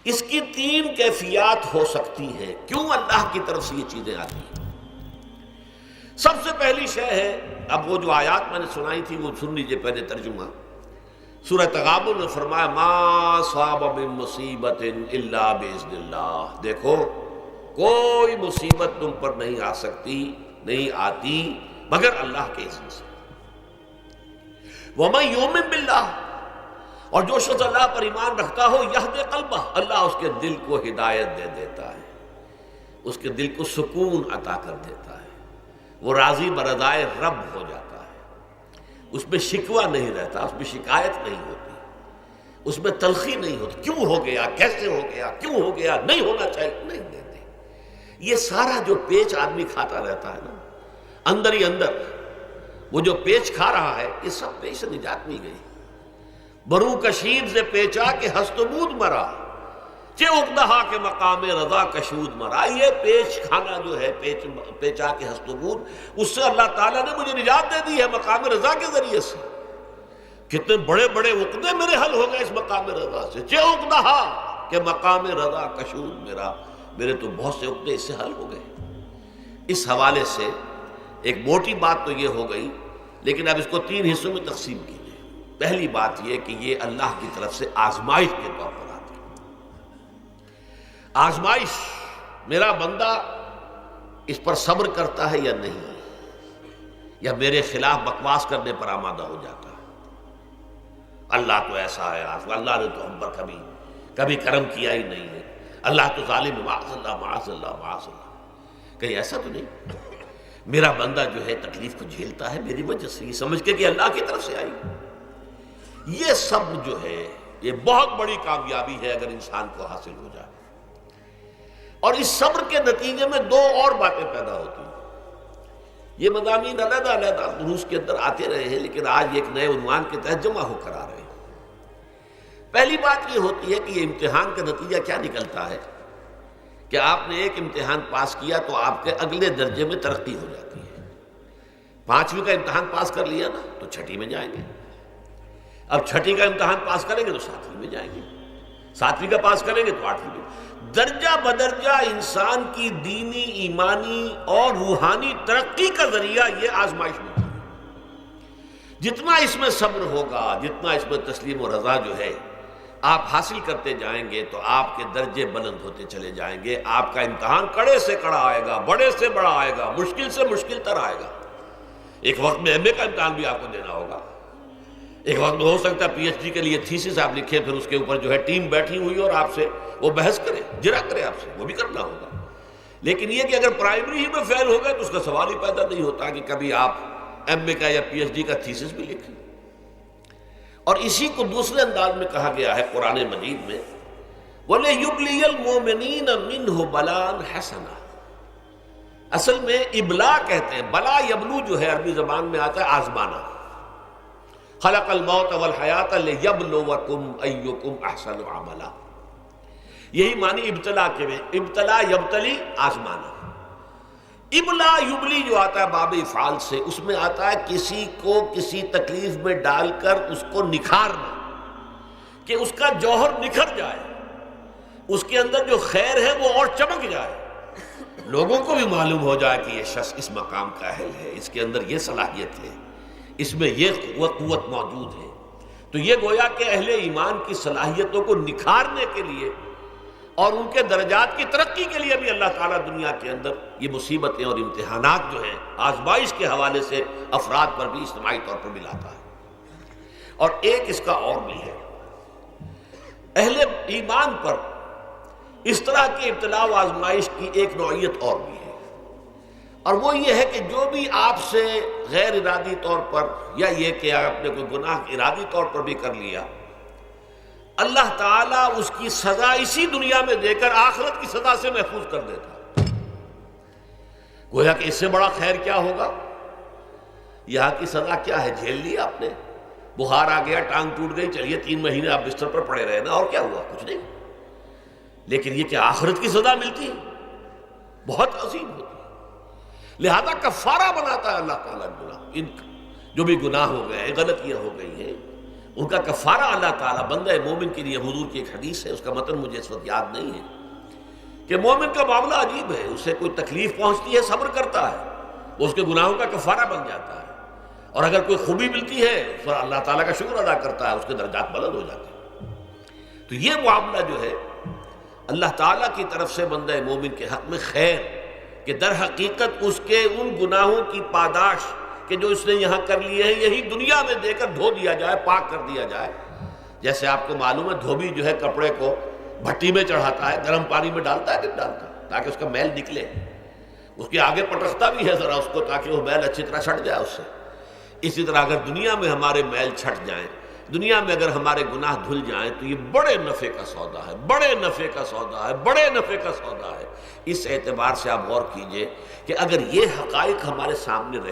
اس کی تین کیفیات ہو سکتی ہیں، کیوں اللہ کی طرف سے یہ چیزیں آتی ہیں۔ سب سے پہلی شے ہے، اب وہ جو آیات میں نے سنائی تھی وہ سن لیجئے پہلے ترجمہ۔ سورہ تغابن میں فرمایا ما صاب من مصیبت الا باذن اللہ، دیکھو کوئی مصیبت تم پر نہیں آ سکتی، نہیں آتی مگر اللہ کے اذن سے۔ ومن یؤمن باللہ، اور جو شخص اللہ پر ایمان رکھتا ہو یہد قلبہ، اللہ اس کے دل کو ہدایت دے دیتا ہے، اس کے دل کو سکون عطا کر دیتا ہے، وہ راضی برضائے رب ہو جاتا ہے، اس میں شکوہ نہیں رہتا، اس میں شکایت نہیں ہوتی، اس میں تلخی نہیں ہوتی، کیوں ہو گیا، کیسے ہو گیا، کیوں ہو گیا، نہیں ہونا چاہیے، نہیں دیتے۔ یہ سارا جو پیچ آدمی کھاتا رہتا ہے نا اندر ہی اندر، وہ جو پیچ کھا رہا ہے، یہ سب پیچ سے نجات نہیں گئی۔ برو کشید سے پیچا کہ ہست بود مرا، چے اقدہا کے مقام رضا کشود مرا۔ یہ پیچ کھانا جو ہے، پیچا کے ہست بود، اس سے اللہ تعالیٰ نے مجھے نجات دے دی ہے مقام رضا کے ذریعے سے۔ کتنے بڑے بڑے عقدے میرے حل ہو گئے اس مقام رضا سے، چے اقدہا کہ مقام رضا کشود میرا، میرے تو بہت سے عقدے اس سے حل ہو گئے۔ اس حوالے سے ایک موٹی بات تو یہ ہو گئی، لیکن اب اس کو تین حصوں میں تقسیم کیجیے۔ پہلی بات یہ کہ یہ اللہ کی طرف سے آزمائش کے طور پر آتی ہے۔ آزمائش، میرا بندہ اس پر صبر کرتا ہے یا نہیں، یا میرے خلاف بکواس کرنے پر آمادہ ہو جاتا ہے۔ اللہ تو ایسا ہے، اللہ نے تو ہم پر کبھی کرم کیا ہی نہیں ہے، اللہ تو ظالم، معاذ اللہ معاذ اللہ معاذ اللہ۔ کہیں ایسا تو نہیں، میرا بندہ جو ہے تکلیف کو جھیلتا ہے میری وجہ سے، یہ سمجھ کے کہ اللہ کی طرف سے آئی۔ یہ سب جو ہے یہ بہت بڑی کامیابی ہے اگر انسان کو حاصل ہو جائے۔ اور اس صبر کے نتیجے میں دو اور باتیں پیدا ہوتی ہیں۔ یہ مضامین علیحدہ علیحدہ دروس کے اندر آتے رہے ہیں، لیکن آج ایک نئے عنوان کے تحت جمع ہو کر آ رہے ہیں۔ پہلی بات یہ ہوتی ہے کہ یہ امتحان کا نتیجہ کیا نکلتا ہے کہ آپ نے ایک امتحان پاس کیا تو آپ کے اگلے درجے میں ترقی ہو جاتی ہے۔ 5ویں کا امتحان پاس کر لیا نا تو 6ٹھی میں جائیں گے، اب 6ٹھی کا امتحان پاس کریں گے تو 7ویں میں جائیں گے، 7ویں کا پاس کریں گے تو 8ویں میں۔ درجہ بدرجہ انسان کی دینی، ایمانی اور روحانی ترقی کا ذریعہ یہ آزمائش ہوتی ہے۔ جتنا اس میں صبر ہوگا، جتنا اس میں تسلیم و رضا جو ہے آپ حاصل کرتے جائیں گے تو آپ کے درجے بلند ہوتے چلے جائیں گے۔ آپ کا امتحان کڑے سے کڑا آئے گا، بڑے سے بڑا آئے گا، مشکل سے مشکل تر آئے گا۔ ایک وقت میں ایم اے کا امتحان بھی آپ کو دینا ہوگا، ایک وقت میں ہو سکتا ہے پی ایچ ڈی کے لیے تھیسس آپ لکھیں، پھر اس کے اوپر جو ہے ٹیم بیٹھی ہوئی اور آپ سے وہ بحث کرے، جرا کرے آپ سے، وہ بھی کرنا ہوگا۔ لیکن یہ کہ اگر پرائمری ہی میں فیل ہو گئے تو اس کا سوال ہی پیدا نہیں ہوتا کہ کبھی آپ ایم اے کا یا پی ایچ ڈی کا تھیسس بھی لکھیں۔ اور اسی کو دوسرے انداز میں کہا گیا ہے قرآن مجید میں، وَلِيُبْلِيَ الْمُؤْمِنِينَ مِنْهُ بَلَاءً حَسَنًا۔ اصل میں ابلا کہتے ہیں، بلا یبلو جو ہے عربی زبان میں آتا ہے آزمانا۔ خلق الموت والحیات لیبلوکم ایکم احسن عملا، یہی معنی ابتلا کے میں، ابتلا یبتلی آزمانا۔ ابلا یبلی جو آتا ہے باب افعال سے، اس میں آتا ہے کسی کو کسی تکلیف میں ڈال کر اس کو نکھارنا، کہ اس کا جوہر نکھر جائے، اس کے اندر جو خیر ہے وہ اور چمک جائے، لوگوں کو بھی معلوم ہو جائے کہ یہ شخص اس مقام کا اہل ہے، اس کے اندر یہ صلاحیت ہے، اس میں یہ قوت موجود ہے۔ تو یہ گویا کہ اہل ایمان کی صلاحیتوں کو نکھارنے کے لیے اور ان کے درجات کی ترقی کے لیے بھی اللہ تعالیٰ دنیا کے اندر یہ مصیبتیں اور امتحانات جو ہیں آزمائش کے حوالے سے افراد پر بھی اجتماعی طور پر بھی لاتا ہے۔ اور ایک اس کا اور بھی ہے، اہل ایمان پر اس طرح کی ابتلاء و آزمائش کی ایک نوعیت اور بھی ہے، اور وہ یہ ہے کہ جو بھی آپ سے غیر ارادی طور پر، یا یہ کہ آپ نے کوئی گناہ ارادی طور پر بھی کر لیا، اللہ تعالیٰ اس کی سزا اسی دنیا میں دے کر آخرت کی سزا سے محفوظ کر دیتا۔ گویا کہ اس سے بڑا خیر کیا ہوگا؟ یہاں کی سزا کیا ہے؟ جھیل لی آپ نے، بخار آ گیا، ٹانگ ٹوٹ گئی، چلیے 3 مہینے آپ بستر پر پڑے رہے نا، اور کیا ہوا؟ کچھ نہیں۔ لیکن یہ کہ آخرت کی سزا ملتی بہت عظیم ہوتی، لہذا کفارہ بناتا ہے اللہ تعالیٰ گناہ، ان جو بھی گناہ ہو گئے ہیں، غلطیاں ہو گئی ہیں، ان کا کفارہ اللہ تعالیٰ بندہ مومن کے لیے، حضور کی ایک حدیث ہے، اس کا متن مجھے اس وقت یاد نہیں ہے، کہ مومن کا معاملہ عجیب ہے، اسے کوئی تکلیف پہنچتی ہے صبر کرتا ہے، وہ اس کے گناہوں کا کفارہ بن جاتا ہے، اور اگر کوئی خوبی ملتی ہے اس پر اللہ تعالیٰ کا شکر ادا کرتا ہے، اس کے درجات بلند ہو جاتے ہیں۔ تو یہ معاملہ جو ہے اللہ تعالیٰ کی طرف سے بندہ مومن کے حق میں خیر، کہ در حقیقت اس کے ان گناہوں کی پاداش کہ جو اس نے یہاں کر لیے ہیں، یہی دنیا میں دے کر دھو دیا جائے، پاک کر دیا جائے۔ جیسے آپ کو معلوم ہے دھوبی جو ہے کپڑے کو بھٹی میں چڑھاتا ہے، گرم پانی میں ڈالتا ہے کہ نہیں ڈالتا، تاکہ اس کا میل نکلے، اس کے آگے پٹکتا بھی ہے ذرا اس کو تاکہ وہ میل اچھی طرح چھٹ جائے اس سے۔ اسی طرح اگر دنیا میں ہمارے میل چھٹ جائیں، دنیا میں اگر ہمارے گناہ دھل جائیں، تو یہ بڑے نفع کا سودا ہے، بڑے نفع کا سودا ہے، بڑے نفع کا سودا ہے۔ اس اعتبار سے آپ غور کیجئے کہ اگر یہ حقائق ہمارے سامنے رہے